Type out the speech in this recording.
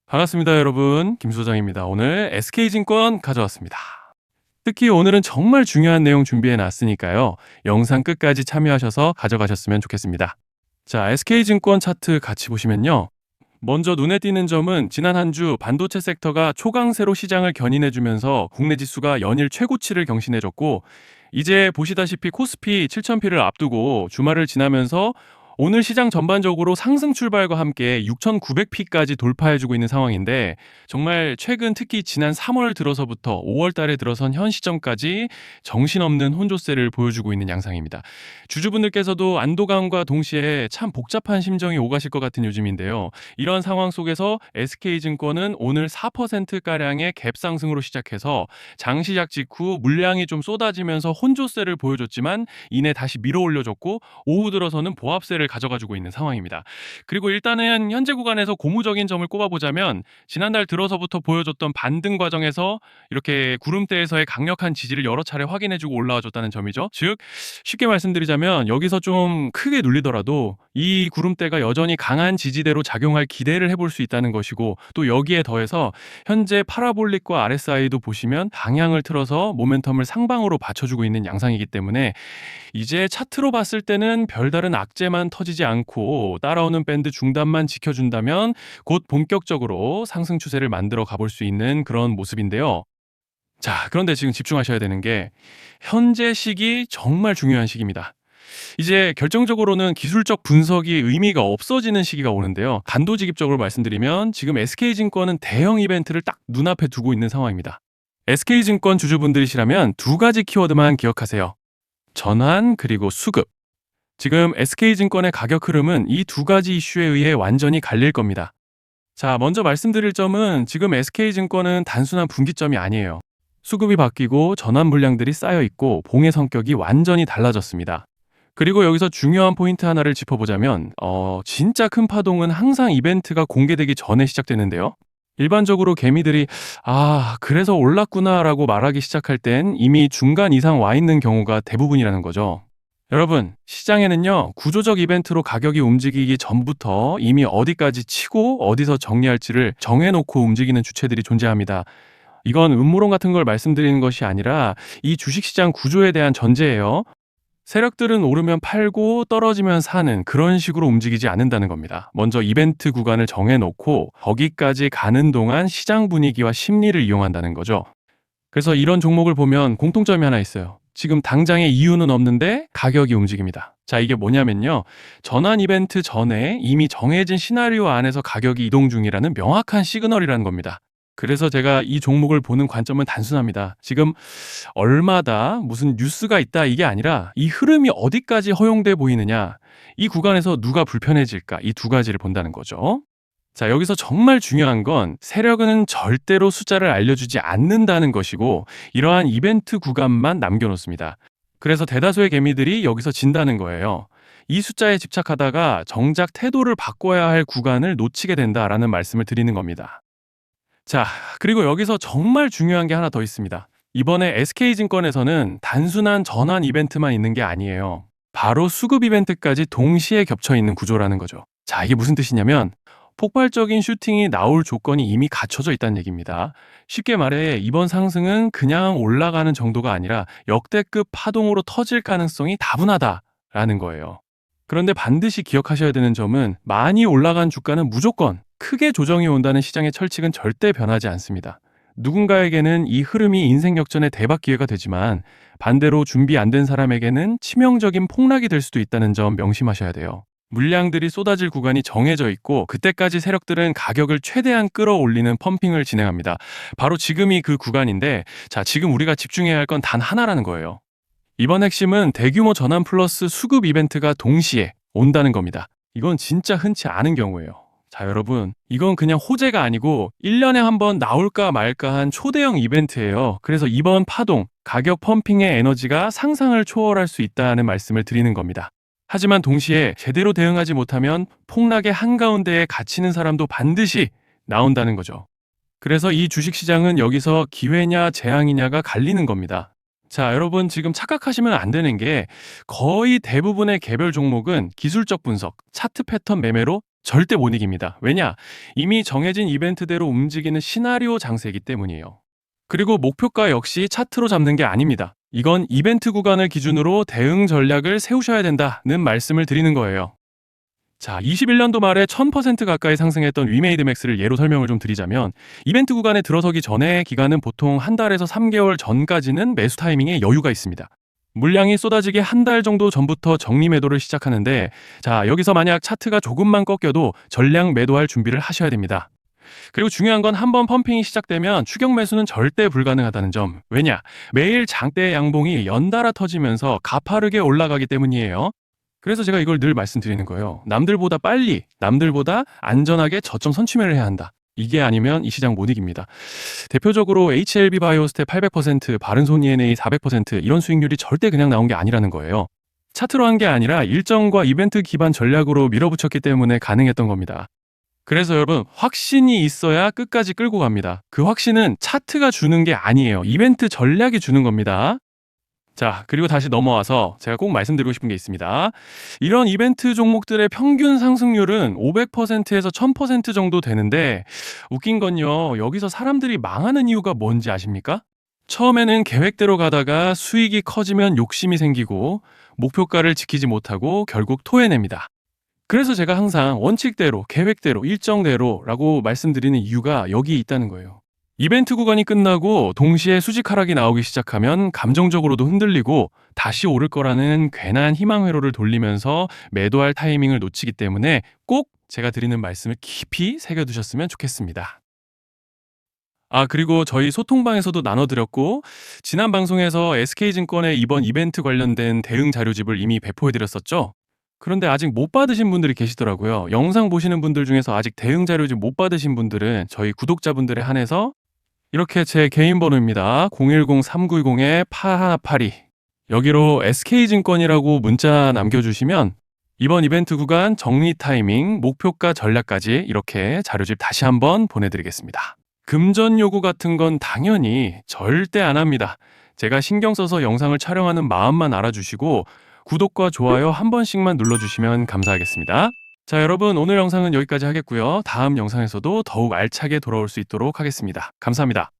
반갑습니다, 여러분. 김 소장입니다. 오늘 SK증권 가져왔습니다. 특히 오늘은 정말 중요한 내용 준비해 놨으니까요. 영상 끝까지 참여하셔서 가져가셨으면 좋겠습니다. 자, SK증권 차트 같이 보시면요. 먼저 눈에 띄는 점은 지난 한 주 반도체 섹터가 초강세로 시장을 견인해주면서 국내 지수가 연일 최고치를 경신해줬고, 이제 보시다시피 코스피 7000P를 앞두고 주말을 지나면서 오늘 시장 전반적으로 상승 출발과 함께 6900P까지 돌파해주고 있는 상황인데, 정말 최근 특히 지난 3월 들어서부터 5월 달에 들어선 현 시점까지 정신없는 혼조세를 보여주고 있는 양상입니다. 주주분들께서도 안도감과 동시에 참 복잡한 심정이 오가실 것 같은 요즘인데요. 이런 상황 속에서 SK증권은 오늘 4%가량의 갭 상승으로 시작해서 장 시작 직후 물량이 좀 쏟아지면서 혼조세를 보여줬지만 이내 다시 밀어 올려줬고, 오후 들어서는 보합세를 가져가지고 있는 상황입니다. 그리고 일단은 현재 구간에서 고무적인 점을 꼽아보자면, 지난달 들어서부터 보여줬던 반등 과정에서 이렇게 구름대에서의 강력한 지지를 여러 차례 확인해주고 올라와줬다는 점이죠. 즉 쉽게 말씀드리자면, 여기서 좀 크게 눌리더라도 이 구름대가 여전히 강한 지지대로 작용할 기대를 해볼 수 있다는 것이고, 또 여기에 더해서 현재 파라볼릭과 RSI도 보시면 방향을 틀어서 모멘텀을 상방으로 받쳐주고 있는 양상이기 때문에, 이제 차트로 봤을 때는 별다른 악재만 터지지 않고 따라오는 밴드 중단만 지켜준다면 곧 본격적으로 상승 추세를 만들어 가볼 수 있는 그런 모습인데요. 자, 그런데 지금 집중하셔야 되는 게, 현재 시기 정말 중요한 시기입니다. 이제 결정적으로는 기술적 분석이 의미가 없어지는 시기가 오는데요. 단도직입적으로 말씀드리면 지금 SK증권은 대형 이벤트를 딱 눈앞에 두고 있는 상황입니다. SK증권 주주분들이시라면 두 가지 키워드만 기억하세요. 전환 그리고 수급. 지금 SK증권의 가격 흐름은 이 두 가지 이슈에 의해 완전히 갈릴 겁니다. 자, 먼저 말씀드릴 점은 지금 SK증권은 단순한 분기점이 아니에요. 수급이 바뀌고 전환 물량들이 쌓여 있고 봉의 성격이 완전히 달라졌습니다. 그리고 여기서 중요한 포인트 하나를 짚어보자면, 진짜 큰 파동은 항상 이벤트가 공개되기 전에 시작되는데요. 일반적으로 개미들이 그래서 올랐구나라고 말하기 시작할 땐 이미 중간 이상 와 있는 경우가 대부분이라는 거죠. 여러분, 시장에는요, 구조적 이벤트로 가격이 움직이기 전부터 이미 어디까지 치고 어디서 정리할지를 정해놓고 움직이는 주체들이 존재합니다. 이건 음모론 같은 걸 말씀드리는 것이 아니라 이 주식시장 구조에 대한 전제예요. 세력들은 오르면 팔고 떨어지면 사는 그런 식으로 움직이지 않는다는 겁니다. 먼저 이벤트 구간을 정해놓고 거기까지 가는 동안 시장 분위기와 심리를 이용한다는 거죠. 그래서 이런 종목을 보면 공통점이 하나 있어요. 지금 당장의 이유는 없는데 가격이 움직입니다. 자, 이게 뭐냐면요. 전환 이벤트 전에 이미 정해진 시나리오 안에서 가격이 이동 중이라는 명확한 시그널이라는 겁니다. 그래서 제가 이 종목을 보는 관점은 단순합니다. 지금 얼마다 무슨 뉴스가 있다 이게 아니라 이 흐름이 어디까지 허용돼 보이느냐, 이 구간에서 누가 불편해질까, 이 두 가지를 본다는 거죠. 자, 여기서 정말 중요한 건 세력은 절대로 숫자를 알려주지 않는다는 것이고, 이러한 이벤트 구간만 남겨놓습니다. 그래서 대다수의 개미들이 여기서 진다는 거예요. 이 숫자에 집착하다가 정작 태도를 바꿔야 할 구간을 놓치게 된다라는 말씀을 드리는 겁니다. 자, 그리고 여기서 정말 중요한 게 하나 더 있습니다. 이번에 SK증권에서는 단순한 전환 이벤트만 있는 게 아니에요. 바로 수급 이벤트까지 동시에 겹쳐 있는 구조라는 거죠. 자, 이게 무슨 뜻이냐면, 폭발적인 슈팅이 나올 조건이 이미 갖춰져 있다는 얘기입니다. 쉽게 말해 이번 상승은 그냥 올라가는 정도가 아니라 역대급 파동으로 터질 가능성이 다분하다라는 거예요. 그런데 반드시 기억하셔야 되는 점은, 많이 올라간 주가는 무조건 크게 조정이 온다는 시장의 철칙은 절대 변하지 않습니다. 누군가에게는 이 흐름이 인생 역전의 대박 기회가 되지만, 반대로 준비 안 된 사람에게는 치명적인 폭락이 될 수도 있다는 점 명심하셔야 돼요. 물량들이 쏟아질 구간이 정해져 있고, 그때까지 세력들은 가격을 최대한 끌어올리는 펌핑을 진행합니다. 바로 지금이 그 구간인데, 자, 지금 우리가 집중해야 할 건 단 하나라는 거예요. 이번 핵심은 대규모 전환 플러스 수급 이벤트가 동시에 온다는 겁니다. 이건 진짜 흔치 않은 경우예요. 자, 여러분, 이건 그냥 호재가 아니고 1년에 한 번 나올까 말까 한 초대형 이벤트예요. 그래서 이번 파동, 가격 펌핑의 에너지가 상상을 초월할 수 있다는 말씀을 드리는 겁니다. 하지만 동시에 제대로 대응하지 못하면 폭락의 한가운데에 갇히는 사람도 반드시 나온다는 거죠. 그래서 이 주식시장은 여기서 기회냐 재앙이냐가 갈리는 겁니다. 자, 여러분, 지금 착각하시면 안 되는 게, 거의 대부분의 개별 종목은 기술적 분석, 차트 패턴 매매로 절대 못 이깁니다. 왜냐? 이미 정해진 이벤트대로 움직이는 시나리오 장세이기 때문이에요. 그리고 목표가 역시 차트로 잡는 게 아닙니다. 이건 이벤트 구간을 기준으로 대응 전략을 세우셔야 된다는 말씀을 드리는 거예요. 자, 21년도 말에 1000% 가까이 상승했던 위메이드 맥스를 예로 설명을 좀 드리자면, 이벤트 구간에 들어서기 전에 기간은 보통 한 달에서 3개월 전까지는 매수 타이밍에 여유가 있습니다. 물량이 쏟아지기 한 달 정도 전부터 정리 매도를 시작하는데, 자, 여기서 만약 차트가 조금만 꺾여도 전량 매도할 준비를 하셔야 됩니다. 그리고 중요한 건 한 번 펌핑이 시작되면 추격 매수는 절대 불가능하다는 점. 왜냐? 매일 장대 양봉이 연달아 터지면서 가파르게 올라가기 때문이에요. 그래서 제가 이걸 늘 말씀드리는 거예요. 남들보다 빨리, 남들보다 안전하게 저점 선취매를 해야 한다. 이게 아니면 이 시장 못 이깁니다. 대표적으로 HLB 바이오스텝 800%, 바른손 ENA 400% 이런 수익률이 절대 그냥 나온 게 아니라는 거예요. 차트로 한 게 아니라 일정과 이벤트 기반 전략으로 밀어붙였기 때문에 가능했던 겁니다. 그래서 여러분, 확신이 있어야 끝까지 끌고 갑니다. 그 확신은 차트가 주는 게 아니에요. 이벤트 전략이 주는 겁니다. 자, 그리고 다시 넘어와서 제가 꼭 말씀드리고 싶은 게 있습니다. 이런 이벤트 종목들의 평균 상승률은 500%에서 1000% 정도 되는데, 웃긴 건요, 여기서 사람들이 망하는 이유가 뭔지 아십니까? 처음에는 계획대로 가다가 수익이 커지면 욕심이 생기고 목표가를 지키지 못하고 결국 토해냅니다. 그래서 제가 항상 원칙대로, 계획대로, 일정대로라고 말씀드리는 이유가 여기 있다는 거예요. 이벤트 구간이 끝나고 동시에 수직 하락이 나오기 시작하면 감정적으로도 흔들리고 다시 오를 거라는 괜한 희망 회로를 돌리면서 매도할 타이밍을 놓치기 때문에 꼭 제가 드리는 말씀을 깊이 새겨두셨으면 좋겠습니다. 아, 그리고 저희 소통방에서도 나눠드렸고, 지난 방송에서 SK증권의 이번 이벤트 관련된 대응 자료집을 이미 배포해드렸었죠? 그런데 아직 못 받으신 분들이 계시더라고요. 영상 보시는 분들 중에서 아직 대응 자료집 못 받으신 분들은 저희 구독자분들에 한해서 이렇게 제 개인 번호입니다. 010-3920-8182. 여기로 SK증권이라고 문자 남겨주시면 이번 이벤트 구간 정리 타이밍, 목표가 전략까지 이렇게 자료집 다시 한번 보내드리겠습니다. 금전 요구 같은 건 당연히 절대 안 합니다. 제가 신경 써서 영상을 촬영하는 마음만 알아주시고 구독과 좋아요 한 번씩만 눌러주시면 감사하겠습니다. 자, 여러분, 오늘 영상은 여기까지 하겠고요. 다음 영상에서도 더욱 알차게 돌아올 수 있도록 하겠습니다. 감사합니다.